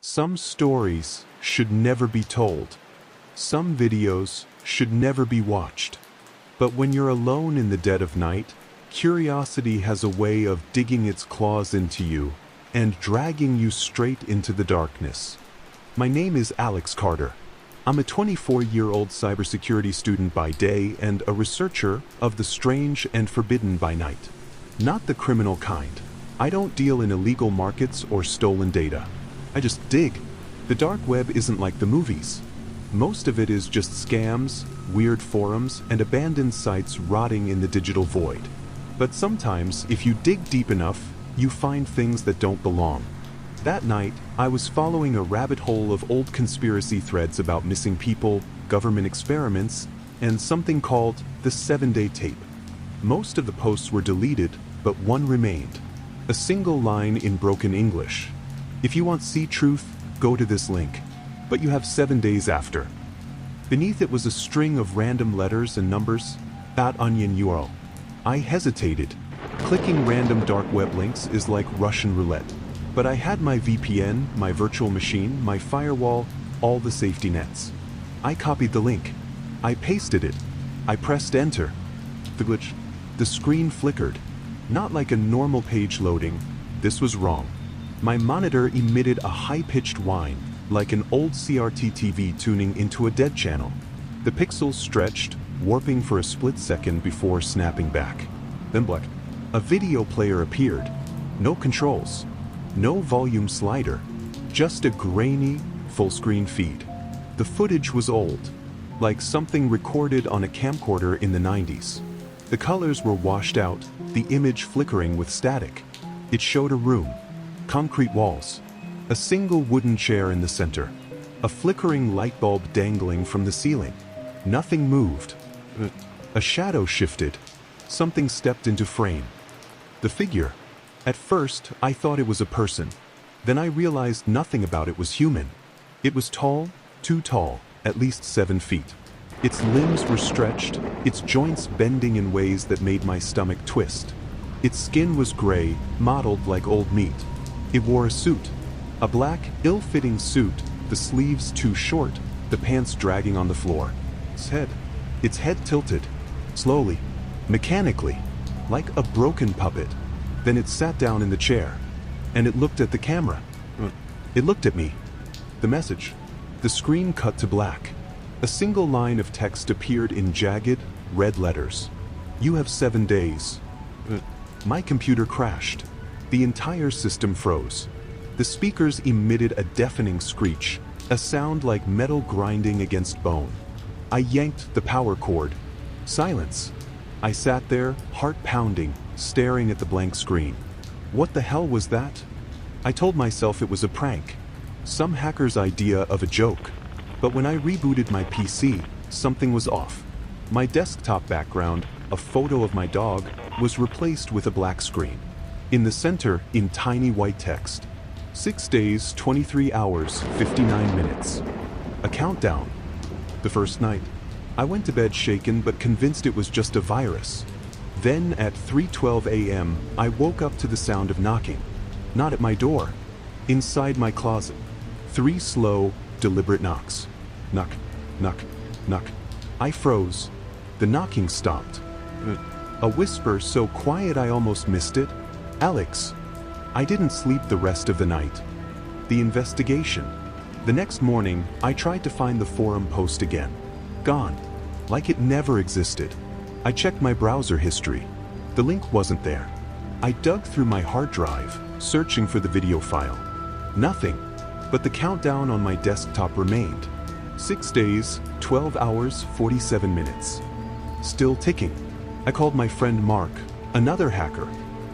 Some stories should never be told. Some videos should never be watched. But when you're alone in the dead of night, curiosity has a way of digging its claws into you and dragging you straight into the darkness. My name is Alex Carter. I'm a 24-year-old cybersecurity student by day and a researcher of the strange and forbidden by night. Not the criminal kind. I don't deal in illegal markets or stolen data. I just dig. The dark web isn't like the movies. Most of it is just scams, weird forums, and abandoned sites rotting in the digital void. But sometimes, if you dig deep enough, you find things that don't belong. That night, I was following a rabbit hole of old conspiracy threads about missing people, government experiments, and something called the 7-day tape. Most of the posts were deleted, but one remained. A single line in broken English. If you want to see truth, go to this link. But you have 7 days after. Beneath it was a string of random letters and numbers. @onion URL. I hesitated. Clicking random dark web links is like Russian roulette. But I had my VPN, my virtual machine, my firewall, all the safety nets. I copied the link. I pasted it. I pressed enter. The screen flickered. Not like a normal page loading. This was wrong. My monitor emitted a high-pitched whine, like an old CRT TV tuning into a dead channel. The pixels stretched, warping for a split second before snapping back. Then black. A video player appeared. No controls. No volume slider. Just a grainy, full-screen feed. The footage was old, like something recorded on a camcorder in the 90s. The colors were washed out, the image flickering with static. It showed a room. Concrete walls. A single wooden chair in the center. A flickering light bulb dangling from the ceiling. Nothing moved. A shadow shifted. Something stepped into frame. The figure. At first, I thought it was a person. Then I realized nothing about it was human. It was tall, too tall, at least 7 feet. Its limbs were stretched, its joints bending in ways that made my stomach twist. Its skin was gray, mottled like old meat. It wore a suit. A black, ill-fitting suit, the sleeves too short, the pants dragging on the floor. Its head tilted. Slowly. Mechanically. Like a broken puppet. Then it sat down in the chair. And it looked at the camera. It looked at me. The message. The screen cut to black. A single line of text appeared in jagged, red letters. You have 7 days. My computer crashed. The entire system froze. The speakers emitted a deafening screech, a sound like metal grinding against bone. I yanked the power cord. Silence. I sat there, heart pounding, staring at the blank screen. What the hell was that? I told myself it was a prank. Some hacker's idea of a joke. But when I rebooted my PC, something was off. My desktop background, a photo of my dog, was replaced with a black screen. In the center, in tiny white text. 6 days, 23 hours, 59 minutes. A countdown. The first night. I went to bed shaken but convinced it was just a virus. Then at 3:12 a.m., I woke up to the sound of knocking. Not at my door. Inside my closet. 3 slow, deliberate knocks. Knock, knock, knock. I froze. The knocking stopped. A whisper so quiet I almost missed it. Alex. I didn't sleep the rest of the night. The investigation. The next morning, I tried to find the forum post again. Gone. Like it never existed. I checked my browser history. The link wasn't there. I dug through my hard drive, searching for the video file. Nothing. But the countdown on my desktop remained. 6 days, 12 hours, 47 minutes. Still ticking. I called my friend Mark, another hacker.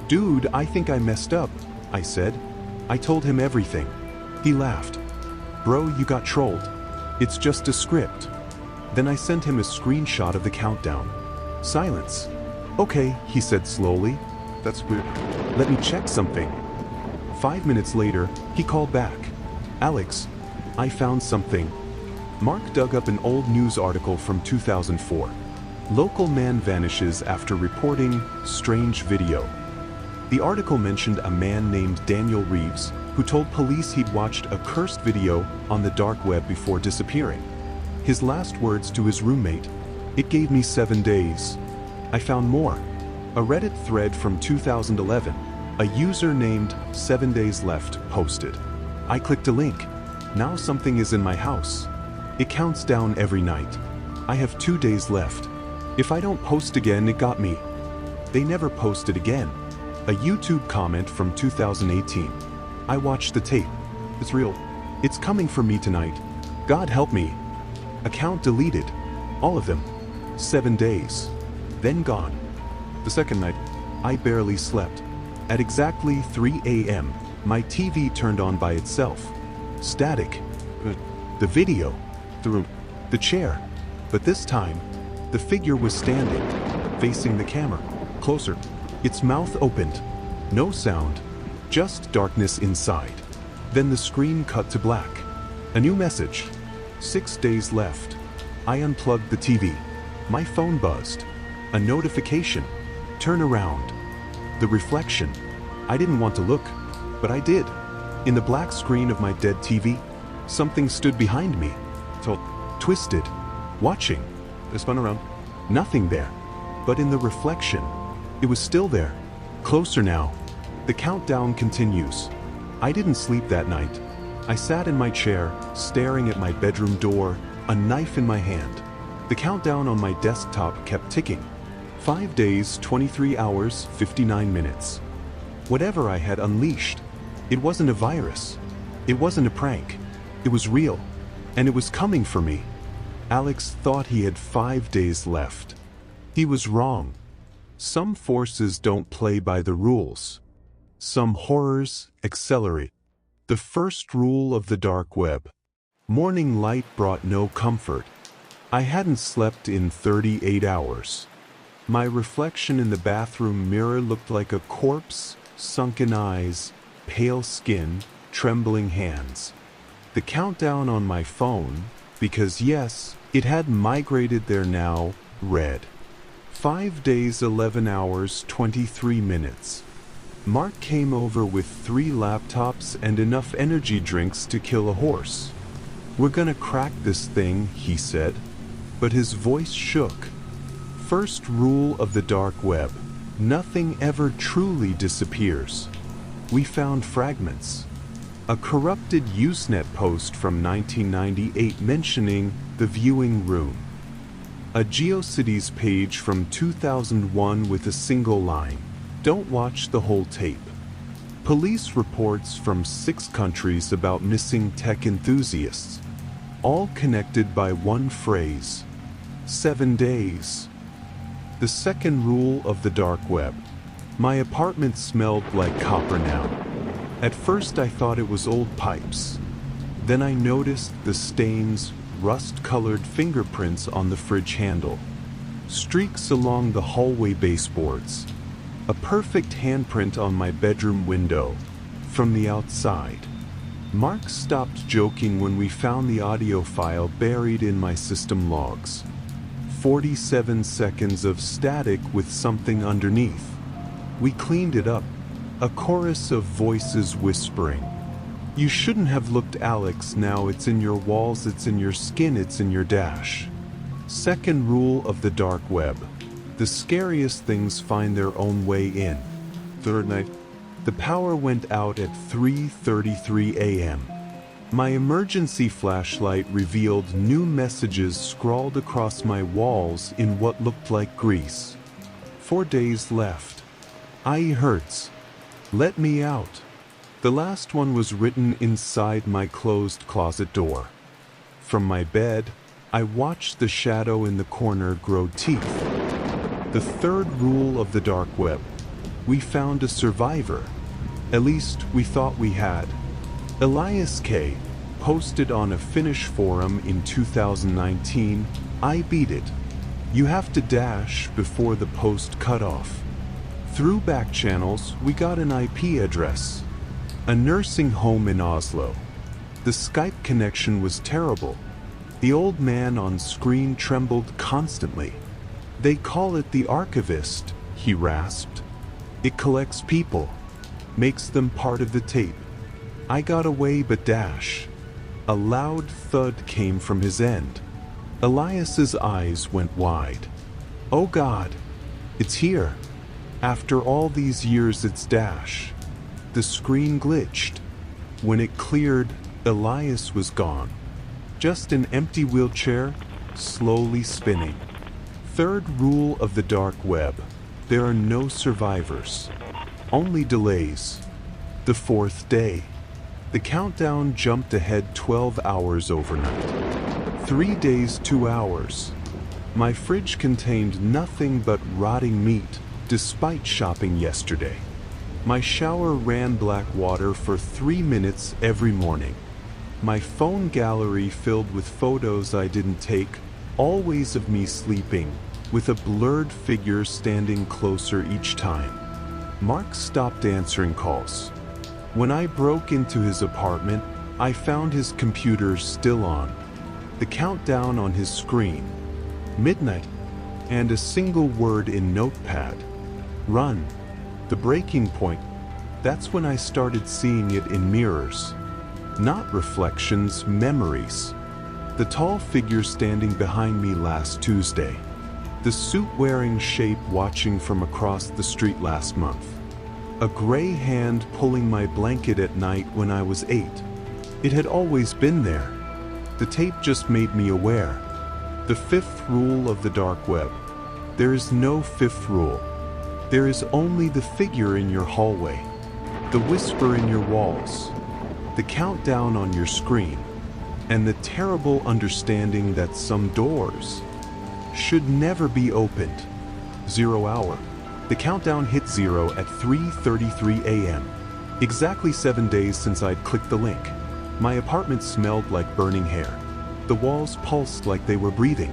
Dude, I think I messed up, I said. I told him everything. He laughed. Bro, you got trolled. It's just a script. Then I sent him a screenshot of the countdown. Silence. Okay, he said slowly. That's weird. Let me check something. 5 minutes later, he called back. Alex, I found something. Mark dug up an old news article from 2004. Local man vanishes after reporting strange video. The article mentioned a man named Daniel Reeves, who told police he'd watched a cursed video on the dark web before disappearing. His last words to his roommate, "It gave me 7 days. I found more." A Reddit thread from 2011, a user named 7 Days Left posted. "I clicked a link. Now something is in my house. It counts down every night. I have 2 days left. If I don't post again, it got me." They never posted again. A YouTube comment from 2018. "I watched the tape. It's real. It's coming for me tonight. God help me." Account deleted. All of them. 7 days. Then gone. The second night, I barely slept. At exactly 3 a.m., my TV turned on by itself. Static. The video. The room. The chair. But this time, the figure was standing, facing the camera. Closer. Its mouth opened. No sound. Just darkness inside. Then the screen cut to black. A new message. 6 days left. I unplugged the TV. My phone buzzed. A notification. Turn around. The reflection. I didn't want to look, but I did. In the black screen of my dead TV, something stood behind me. Twisted. Watching. I spun around. Nothing there. But in the reflection, it was still there. Closer now. The countdown continues. I didn't sleep that night. I sat in my chair, staring at my bedroom door, a knife in my hand. The countdown on my desktop kept ticking. 5 days, 23 hours, 59 minutes. Whatever I had unleashed, it wasn't a virus. It wasn't a prank. It was real. And it was coming for me. Alex thought he had 5 days left. He was wrong. Some forces don't play by the rules. Some horrors accelerate. The first rule of the dark web. Morning light brought no comfort. I hadn't slept in 38 hours. My reflection in the bathroom mirror looked like a corpse, sunken eyes, pale skin, trembling hands. The countdown on my phone, because yes, it had migrated there now, read. 5 days, 11 hours, 23 minutes. Mark came over with 3 laptops and enough energy drinks to kill a horse. "We're gonna crack this thing," he said, but his voice shook. First rule of the dark web. Nothing ever truly disappears. We found fragments. A corrupted Usenet post from 1998 mentioning the viewing room. A GeoCities page from 2001 with a single line. Don't watch the whole tape. Police reports from 6 countries about missing tech enthusiasts. All connected by one phrase. 7 days. The second rule of the dark web. My apartment smelled like copper now. At first I thought it was old pipes. Then I noticed the stains, rust-colored fingerprints on the fridge handle. Streaks along the hallway baseboards. A perfect handprint on my bedroom window, from the outside. Mark stopped joking when we found the audio file buried in my system logs. 47 seconds of static with something underneath. We cleaned it up, a chorus of voices whispering. "You shouldn't have looked, Alex, now it's in your walls, it's in your skin, it's in your dash." Second rule of the dark web. The scariest things find their own way in. Third night. The power went out at 3:33 a.m. My emergency flashlight revealed new messages scrawled across my walls in what looked like grease. 4 days left. I hurts. Let me out. The last one was written inside my closed closet door. From my bed, I watched the shadow in the corner grow teeth. The third rule of the dark web. We found a survivor. At least we thought we had. Elias K. posted on a Finnish forum in 2019, "I beat it. You have to dash before the post cut off." Through back channels, we got an IP address. A nursing home in Oslo. The Skype connection was terrible. The old man on screen trembled constantly. "They call it the archivist," he rasped. "It collects people, makes them part of the tape. I got away, but dash. A loud thud came from his end. Elias's eyes went wide. Oh God, it's here. After all these years, it's dash. The screen glitched. When it cleared, Elias was gone. Just an empty wheelchair, slowly spinning. Third rule of the dark web: there are no survivors, only delays. The fourth day. The countdown jumped ahead 12 hours overnight. 3 days, 2 hours. My fridge contained nothing but rotting meat, despite shopping yesterday. My shower ran black water for 3 minutes every morning. My phone gallery filled with photos I didn't take, always of me sleeping, with a blurred figure standing closer each time. Mark stopped answering calls. When I broke into his apartment, I found his computer still on. The countdown on his screen. Midnight. And a single word in Notepad. Run. The breaking point. That's when I started seeing it in mirrors. Not reflections, memories. The tall figure standing behind me last Tuesday. The suit-wearing shape watching from across the street last month. A gray hand pulling my blanket at night when I was 8. It had always been there. The tape just made me aware. The fifth rule of the dark web. There is no fifth rule. There is only the figure in your hallway, the whisper in your walls, the countdown on your screen, and the terrible understanding that some doors should never be opened. 0 hour. The countdown hit 0 at 3:33 a.m. Exactly 7 days since I'd clicked the link. My apartment smelled like burning hair. The walls pulsed like they were breathing.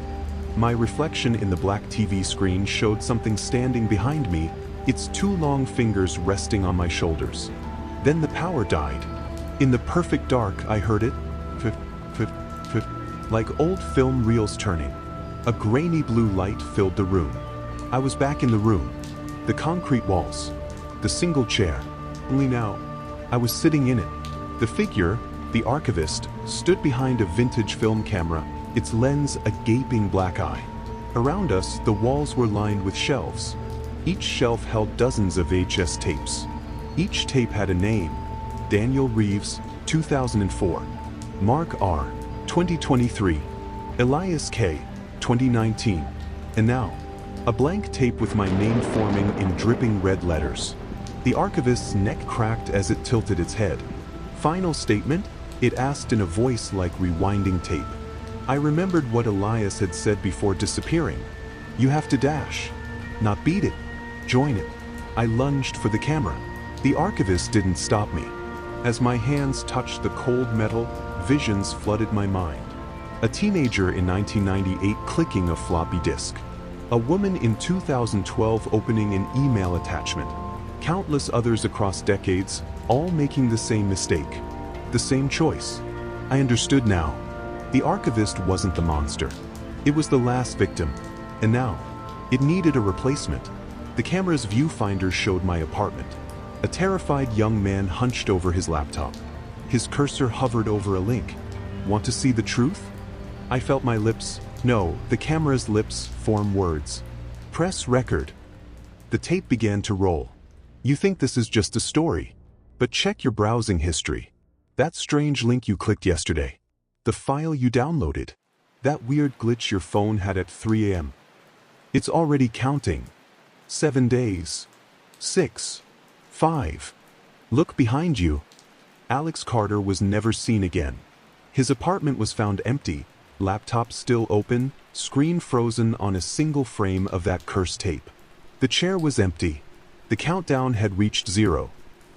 My reflection in the black TV screen showed something standing behind me, its 2 long fingers resting on my shoulders. Then the power died. In the perfect dark, I heard it, like old film reels turning. A grainy blue light filled the room. I was back in the room. The concrete walls. The single chair. Only now, I was sitting in it. The figure, the archivist, stood behind a vintage film camera, its lens a gaping black eye. Around us, the walls were lined with shelves. Each shelf held dozens of VHS tapes. Each tape had a name. Daniel Reeves, 2004. Mark R., 2023. Elias K., 2019. And now, a blank tape with my name forming in dripping red letters. The archivist's neck cracked as it tilted its head. Final statement? It asked in a voice like rewinding tape. I remembered what Elias had said before disappearing. You have to dash. Not beat it. Join it. I lunged for the camera. The archivist didn't stop me. As my hands touched the cold metal, visions flooded my mind. A teenager in 1998 clicking a floppy disk. A woman in 2012 opening an email attachment. Countless others across decades, all making the same mistake. The same choice. I understood now. The archivist wasn't the monster. It was the last victim. And now, it needed a replacement. The camera's viewfinder showed my apartment. A terrified young man hunched over his laptop. His cursor hovered over a link. Want to see the truth? I felt my lips, no, the camera's lips, form words. Press record. The tape began to roll. You think this is just a story. But check your browsing history. That strange link you clicked yesterday. The file you downloaded. That weird glitch your phone had at 3 a.m. It's already counting. 7 days. 6. 5. Look behind you. Alex Carter was never seen again. His apartment was found empty, laptop still open, screen frozen on a single frame of that cursed tape. The chair was empty. The countdown had reached 0.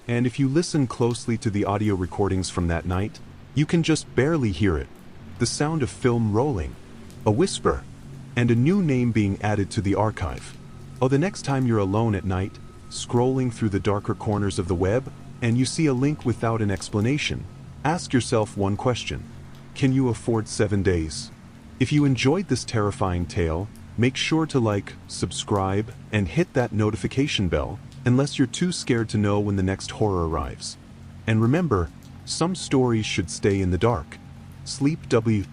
And if you listen closely to the audio recordings from that night, you can just barely hear it. The sound of film rolling, a whisper, and a new name being added to the archive. Oh, the next time you're alone at night, scrolling through the darker corners of the web, and you see a link without an explanation, ask yourself one question. Can you afford 7 days? If you enjoyed this terrifying tale, make sure to like, subscribe, and hit that notification bell, unless you're too scared to know when the next horror arrives. And remember, Some stories should stay in the dark. Sleep W.